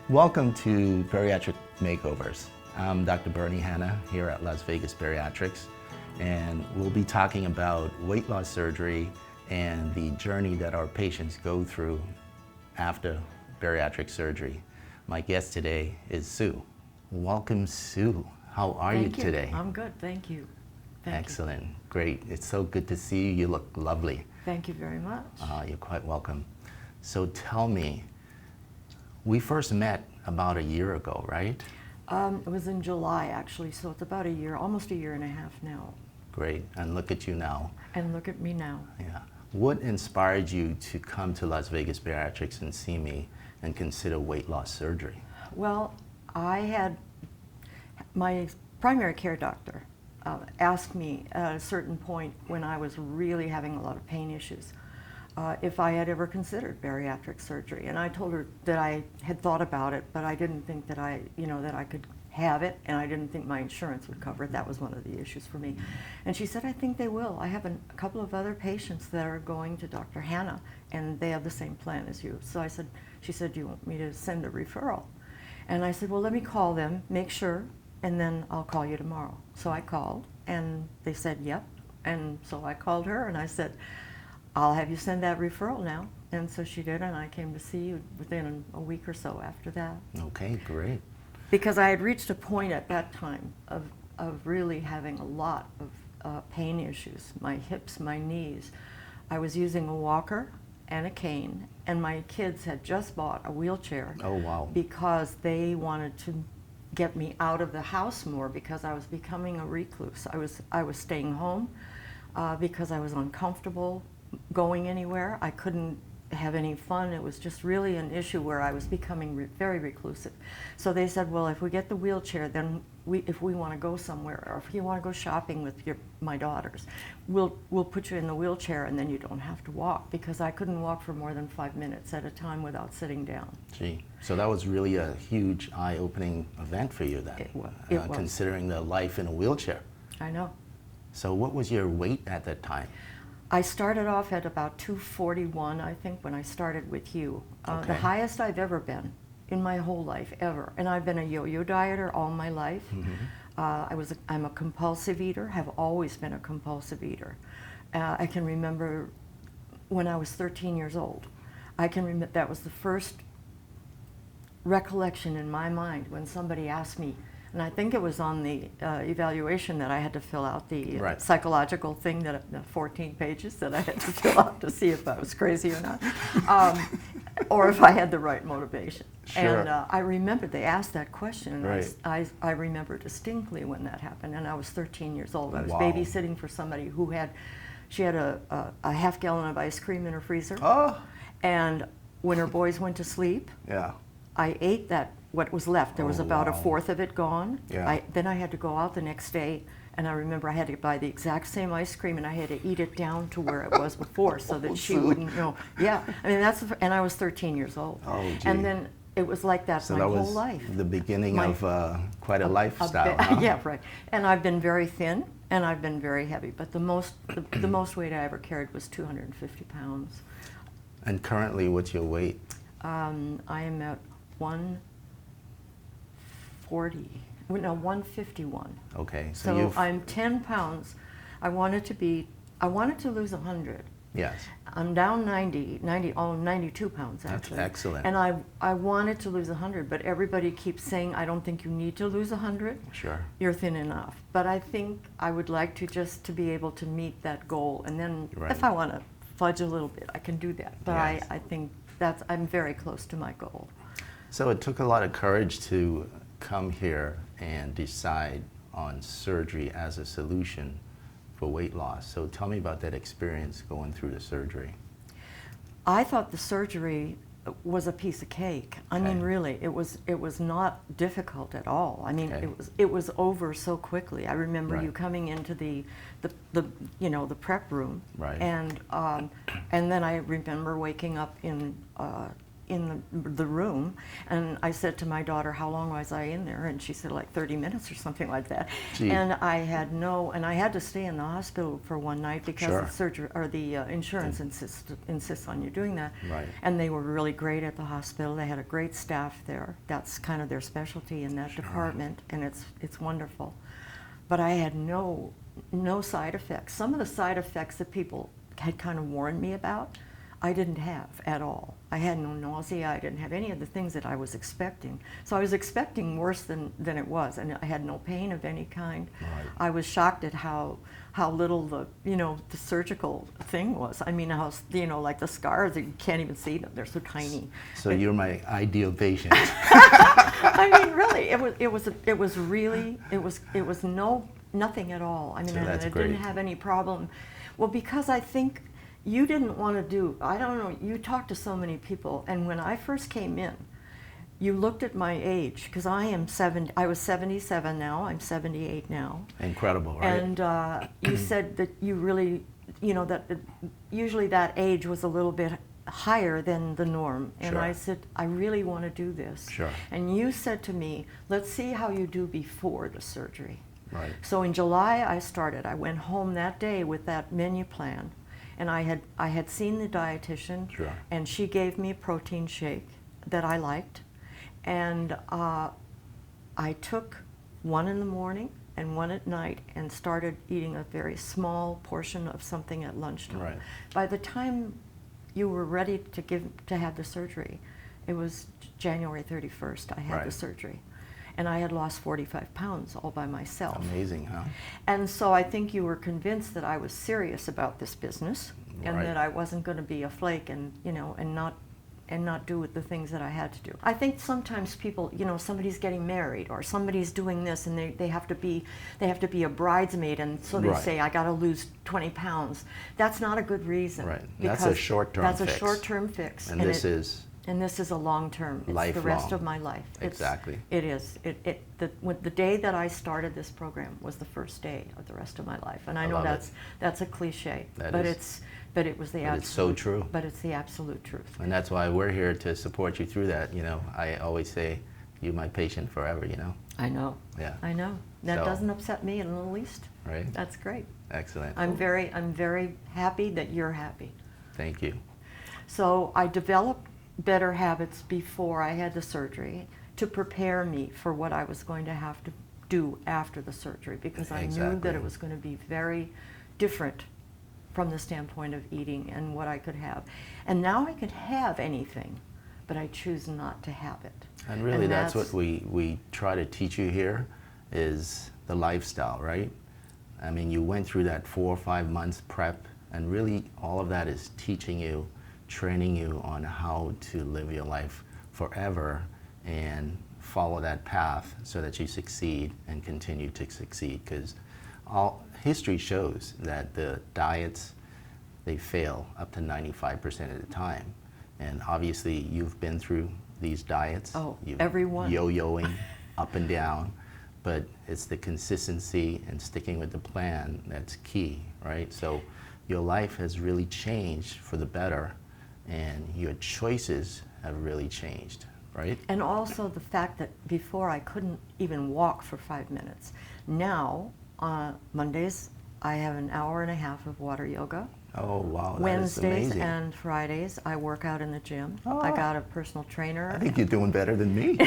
Welcome to Bariatric Makeovers. I'm Dr. Hanna here at Las Vegas Bariatrics, and we'll be talking about weight loss surgery and the journey that our patients go through after bariatric surgery. My guest today is Sue. Welcome, Sue. How are you today? I'm good, thank you. Excellent, great. It's so good to see you. You look lovely. Thank you very much. You're quite welcome. So tell me, we first met about a year ago, right? It was in July, actually, so it's about a year, almost a year and a half now. Great, and look at you now. And look at me now. Yeah. What inspired you to come to Las Vegas Bariatrics and see me and consider weight loss surgery? Well, I had my primary care doctor asked me at a certain point when I was really having a lot of pain issues if I had ever considered bariatric surgery, and I told her that I had thought about it, but I didn't think that I could have it, and I didn't think my insurance would cover it. That was one of the issues for me. And she said, I think they will. I have a couple of other patients that are going to Dr. Hanna, and they have the same plan as you. So she said, do you want me to send a referral? And I said, well, let me call them, make sure, and then I'll call you tomorrow. So I called, and they said, yep. And so I called her, and I said, I'll have you send that referral now. And so she did, and I came to see you within a week or so after that. Okay, great. Because I had reached a point at that time of really having a lot of pain issues, my hips, my knees. I was using a walker and a cane, and my kids had just bought a wheelchair. Oh, wow. Because they wanted to get me out of the house more because I was becoming a recluse. I was staying home because I was uncomfortable going anywhere. I couldn't have any fun. It was just really an issue where I was becoming very reclusive. So they said, well, if we get the wheelchair, then if we want to go somewhere, or if you want to go shopping with my daughters, we'll put you in the wheelchair, and then you don't have to walk, because I couldn't walk for more than 5 minutes at a time without sitting down. Gee, so that was really a huge eye-opening event for you then, It was. Considering the life in a wheelchair. I know. So what was your weight at that time? I started off at about 241, I think, when I started with you. Okay. The highest I've ever been in my whole life, ever. And I've been a yo-yo dieter all my life. Mm-hmm. I'm a compulsive eater, have always been a compulsive eater. I can remember when I was 13 years old. That was the first recollection in my mind when somebody asked me, and I think it was on the evaluation that I had to fill out the psychological thing, the 14 pages that I had to fill out to see if I was crazy or not, or if I had the right motivation. Sure. And I remember they asked that question, and Right. I remember distinctly when that happened, and I was 13 years old. I was Wow. babysitting for somebody who had a half gallon of ice cream in her freezer, and when her boys went to sleep, Yeah. I ate what was left. There was about a wow. fourth of it gone. Yeah. Then I had to go out the next day, and I remember I had to buy the exact same ice cream, and I had to eat it down to where it was before, so that she wouldn't know. Yeah, I mean and I was 13 years old. Oh, gee. And then it was like that So my that whole was life. the beginning of quite a lifestyle, bit, huh? Yeah, right. And I've been very thin, and I've been very heavy, but the most weight I ever carried was 250 pounds. And currently, what's your weight? I am at 151. Okay, So I'm 10 pounds. I wanted to lose 100. Yes. I'm down 92 pounds actually. That's excellent. And I wanted to lose 100, but everybody keeps saying, I don't think you need to lose 100. Sure. You're thin enough. But I think I would like to be able to meet that goal, and then Right. if I want to fudge a little bit, I can do that. But Yes. I think I'm very close to my goal. So it took a lot of courage to come here and decide on surgery as a solution for weight loss. So tell me about that experience going through the surgery. I thought the surgery was a piece of cake. I mean, really, it was not difficult at all. I mean, it was over so quickly. I remember you coming into the prep room, Right. And then I remember waking up in the room, and I said to my daughter, how long was I in there? And she said like 30 minutes or something like that. Gee. And I had to stay in the hospital for one night because Sure. the surgery or the insurance insists on you doing that. Right. And they were really great at the hospital. They had a great staff there. That's kind of their specialty in that department, and it's wonderful. But I had no side effects. Some of the side effects that people had kind of warned me about, I didn't have at all. I had no nausea. I didn't have any of the things that I was expecting. So I was expecting worse than it was, and I had no pain of any kind. Right. I was shocked at how little the surgical thing was. I mean, how like the scars, you can't even see them. They're so tiny. So you're my ideal patient. I mean, really, it was nothing at all. I mean, So and that's I great. didn't have any problem. Well, because I think you didn't want to do, I don't know, you talked to so many people, and when I first came in, you looked at my age, because I was 77 now, I'm 78 now. Incredible, right? And you said that you really, that usually that age was a little bit higher than the norm. And Sure. I said, I really want to do this. Sure. And you said to me, let's see how you do before the surgery. Right. So in July I started. I went home that day with that menu plan. And I had seen the dietitian, Sure. and she gave me a protein shake that I liked. And I took one in the morning and one at night and started eating a very small portion of something at lunchtime. Right. By the time you were ready to have the surgery, it was January 31st I had the Right. surgery. And I had lost 45 pounds all by myself. Amazing, huh? And so I think you were convinced that I was serious about this business, and Right. that I wasn't going to be a flake and not do the things that I had to do. I think sometimes people, somebody's getting married or somebody's doing this, and they have to be a bridesmaid, and so they Right. say, I got to lose 20 pounds. That's not a good reason. Right. That's a because short-term That's fix. a short-term fix. And this is And this is a long-term. It's the rest lifelong. of my life. Exactly. It is. The day that I started this program was the first day of the rest of my life. And I know love it. that's a cliche, That but is. it was the But absolute. it's so true. But it's the absolute truth. And that's why we're here to support you through that. I always say, you're my patient forever, I know. Yeah. I know. That So- doesn't upset me in the least. Right? That's great. Excellent. I'm very happy that you're happy. Thank you. So I developed better habits before I had the surgery to prepare me for what I was going to have to do after the surgery, because I knew that Exactly. it was going to be very different from the standpoint of eating and what I could have. And now I could have anything, but I choose not to have it. And really, that's what we try to teach you here, is the lifestyle, right? I mean, you went through that 4 or 5 months prep, and really all of that is teaching you, training you on how to live your life forever and follow that path so that you succeed and continue to succeed. Because all history shows that the diets, they fail up to 95% of the time. And obviously, you've been through these diets. Oh, You've every one. Yo-yoing up and down. But it's the consistency and sticking with the plan that's key, right? So your life has really changed for the better, and your choices have really changed, right? And also the fact that before I couldn't even walk for 5 minutes. Now, Mondays, I have an hour and a half of water yoga. Oh, wow, that is Wednesdays amazing. and Fridays, I work out in the gym. Oh. I got a personal trainer. I think you're doing better than me.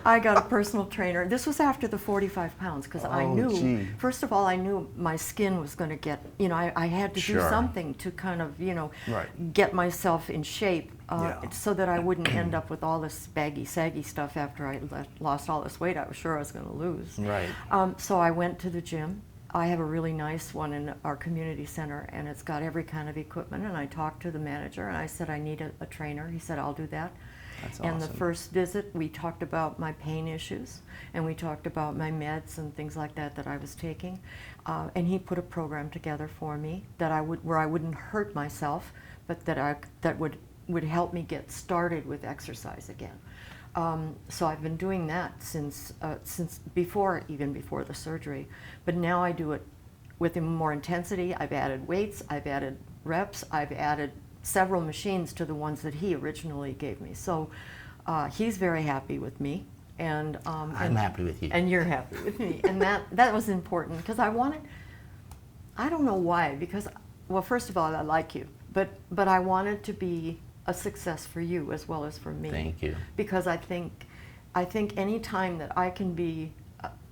I got a personal trainer. This was after the 45 pounds, because I Oh, knew, gee. first of all, I knew my skin was going to get, I had to do Sure. something to kind of, Right. get myself in shape Yeah. so that I wouldn't end up with all this baggy, saggy stuff after I lost all this weight I was sure I was going to lose. Right. So I went to the gym. I have a really nice one in our community center, and it's got every kind of equipment. And I talked to the manager, and I said, I need a trainer. He said, I'll do that. That's And the awesome. first visit, we talked about my pain issues, and we talked about my meds and things like that I was taking. And he put a program together for me where I wouldn't hurt myself, but that would help me get started with exercise again. So I've been doing that since before the surgery, but now I do it with more intensity. I've added weights, I've added reps, I've added several machines to the ones that he originally gave me. So he's very happy with me. And I'm happy with you. And you're happy with me. And that was important because I don't know why, because, well, first of all, I like you, but I wanted to be a success for you as well as for me. Thank you. Because I think any time that I can be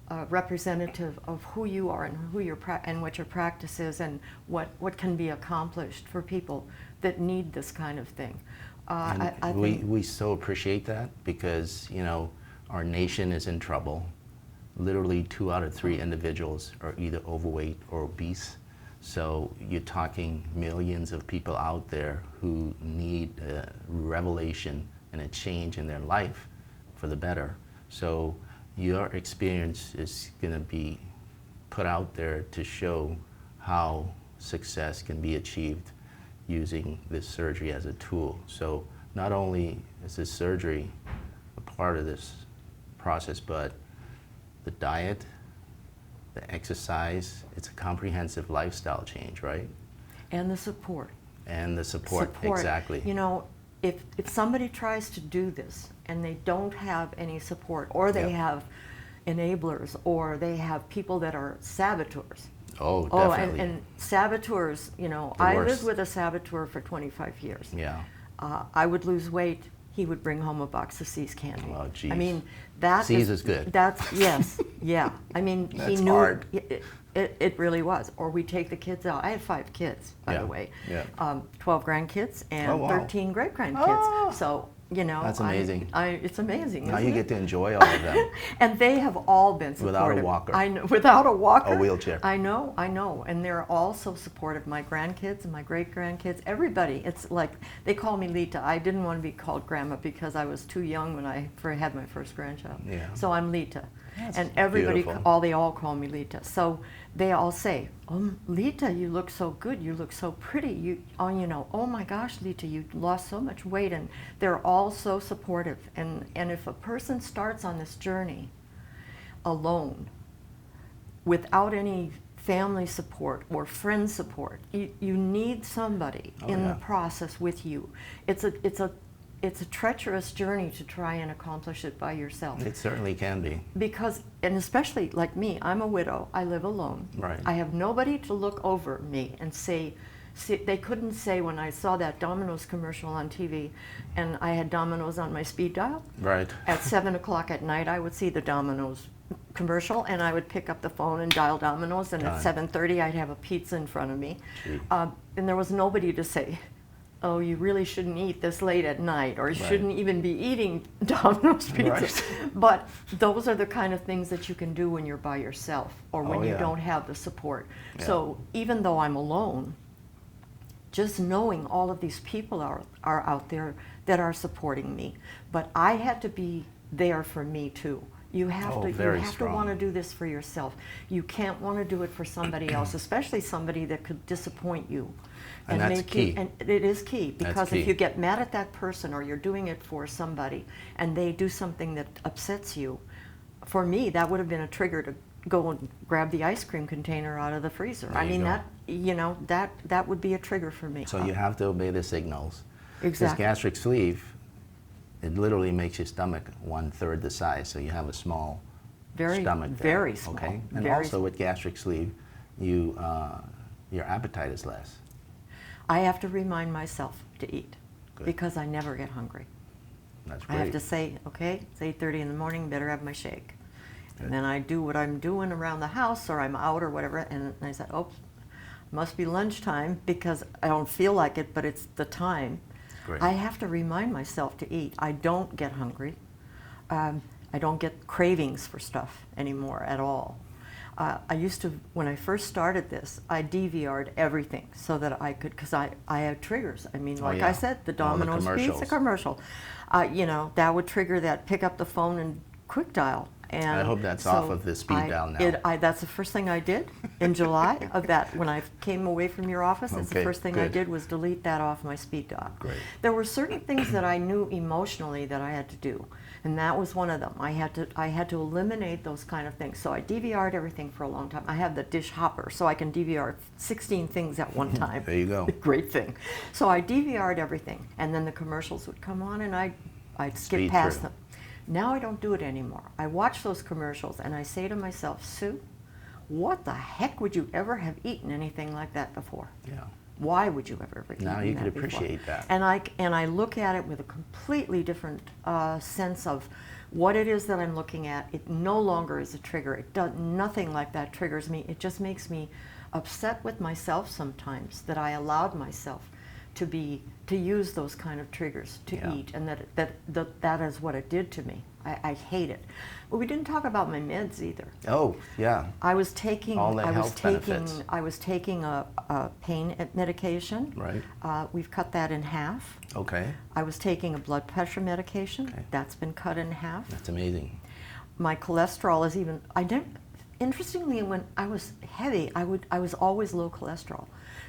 a representative of who you are and and what your practice is and what can be accomplished for people that need this kind of thing. I think we so appreciate that because, you know, our nation is in trouble. Literally 2 out of 3 individuals are either overweight or obese. So you're talking millions of people out there who need a revelation and a change in their life for the better. So your experience is going to be put out there to show how success can be achieved using this surgery as a tool. So not only is this surgery a part of this process, but the diet, the exercise, it's a comprehensive lifestyle change, right? and the support. And the support. Exactly. You know, if somebody tries to do this and they don't have any support, or they have enablers, or they have people that are saboteurs. Oh, definitely. And saboteurs, you know, The I worst. lived with a saboteur for 25 years. Yeah. I would lose weight, he would bring home a box of C's candy. Oh, geez. I mean, that C's is good. That's, yes, yeah. I mean, he That's knew hard. it really was. Or we take the kids out. I had 5 kids, by the way. Yeah. 12 grandkids and Oh, wow. 13 great grandkids. Oh. So, you know, That's amazing. It's amazing. Now isn't you it? get to enjoy all of them. And they have all been supportive. Without a walker. I know, without a walker. A wheelchair. I know. And they're all so supportive. My grandkids and my great-grandkids, everybody. It's like, they call me Lita. I didn't want to be called Grandma because I was too young when I had my first grandchild. Yeah. So I'm Lita. That's and everybody, beautiful. they all call me Lita. So they all say, "Oh, Lita, you look so good. You look so pretty. Oh my gosh, Lita, you lost so much weight." And they're all so supportive. And if a person starts on this journey alone, without any family support or friend support, you need somebody in the process with you. It's a treacherous journey to try and accomplish it by yourself. It certainly can be. Because, and especially like me, I'm a widow, I live alone. Right. I have nobody to look over me and say, they couldn't say when I saw that Domino's commercial on TV and I had Domino's on my speed dial. Right. At 7 o'clock at night, I would see the Domino's commercial and I would pick up the phone and dial Domino's, and at 7:30 I'd have a pizza in front of me. And there was nobody to say, "Oh, you really shouldn't eat this late at night," or "You shouldn't even be eating Domino's pizza." Right. But those are the kind of things that you can do when you're by yourself or when you yeah. don't have the support. Yeah. So even though I'm alone, just knowing all of these people are out there that are supporting me. But I had to be there for me too. You have to want to do this for yourself. You can't want to do it for somebody else, especially somebody that could disappoint you. And that's key. And it is key, because key. if you get mad at that person or you're doing it for somebody and they do something that upsets you, for me, that would have been a trigger to go and grab the ice cream container out of the freezer. There you go. That would be a trigger for me. So you have to obey the signals. Exactly. This gastric sleeve, it literally makes your stomach 1/3 the size, so you have a small stomach there. Very small. Okay, and very also with gastric sleeve, your appetite is less. I have to remind myself to eat. Good. Because I never get hungry. That's I great. have to say, okay, it's 8:30 in the morning, better have my shake. Good. And then I do what I'm doing around the house, or I'm out or whatever, and I say, oops, must be lunchtime, because I don't feel like it, but it's the time. Great. I have to remind myself to eat. I don't get hungry. I don't get cravings for stuff anymore at all. I used to, when I first started this, I DVR'd everything so that I could, because I had triggers. I mean, like I said, the All the Domino's pizza commercials. commercial, that would trigger that, pick up the phone and quick dial. And I hope that's so off of the speed dial now. That's the first thing I did in July of that. When I came away from your office, that's the Okay, first thing I good. did was delete that off my speed dial. Great. There were certain things that I knew emotionally that I had to do, and that was one of them. I had to eliminate those kind of things. So I DVR'd everything for a long time. I have the dish hopper, so I can DVR 16 things at one time. There you go. Great thing. So I DVR'd everything, and then the commercials would come on, and I'd skip Speed past through. them. Now I don't do it anymore. I watch those commercials and I say to myself, Sue, what the heck would you ever have eaten anything like that before? Yeah. Why would you ever eaten Now that you can before? appreciate that. And I look at it with a completely different sense of what it is that I'm looking at. It no longer is a trigger. It does nothing like that triggers me. It just makes me upset with myself sometimes that I allowed myself to use those kind of triggers to Yeah. eat, and that is what it did to me. I hate it. But we didn't talk about my meds either. Oh, yeah. I was taking All the health benefits. I was taking a pain medication. Right. We've cut that in half. Okay. I was taking a blood pressure medication. Okay. That's been cut in half. That's amazing. My cholesterol is even. Interestingly, when I was heavy, I was always low cholesterol,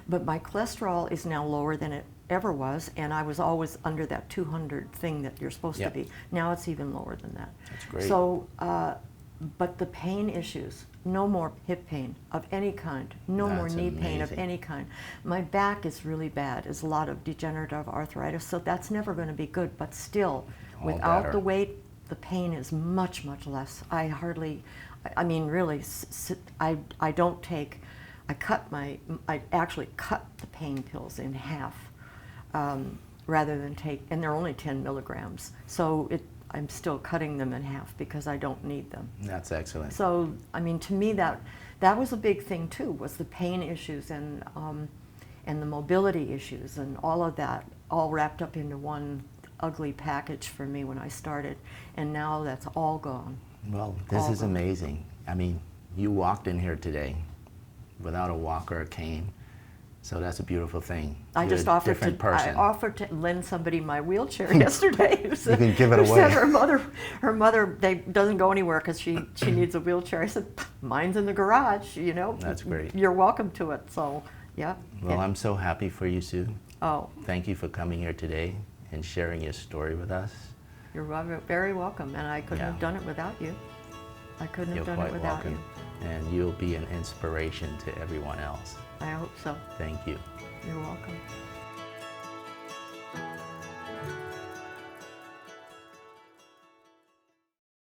but my cholesterol is now lower than it ever was, and I was always under that 200 thing that you're supposed Yep. to be. Now it's even lower than that. That's great. So, but the pain issues, no more hip pain of any kind, no more That's knee pain of amazing. any kind. My back is really bad. There's a lot of degenerative arthritis, so that's never going to be good. But still, All without better. the weight, the pain is much, much less. I mean, really, I don't take, I actually cut the pain pills in half rather than take, and they're only 10 milligrams. So I'm still cutting them in half because I don't need them. That's excellent. So, I mean, to me, that was a big thing too, was the pain issues and the mobility issues and all of that, all wrapped up into one ugly package for me when I started. And now that's all gone. Well, this All is gone. amazing. I mean, you walked in here today without a walker or a cane, so that's a beautiful thing. I You're just a offered different to. person. I offered to lend somebody my wheelchair yesterday. Who said, can give it who away. Said her mother, doesn't go anywhere because she needs a wheelchair. I said, mine's in the garage. You know. That's great. You're welcome to it. So, yeah. Well, I'm so happy for you, Sue. Oh, Thank you for coming here today and sharing your story with us. you're very welcome, and I couldn't Yeah. have done it without you. I couldn't You're have done quite it without welcome. And you'll be an inspiration to everyone else. you. I hope so. Thank you. You're welcome.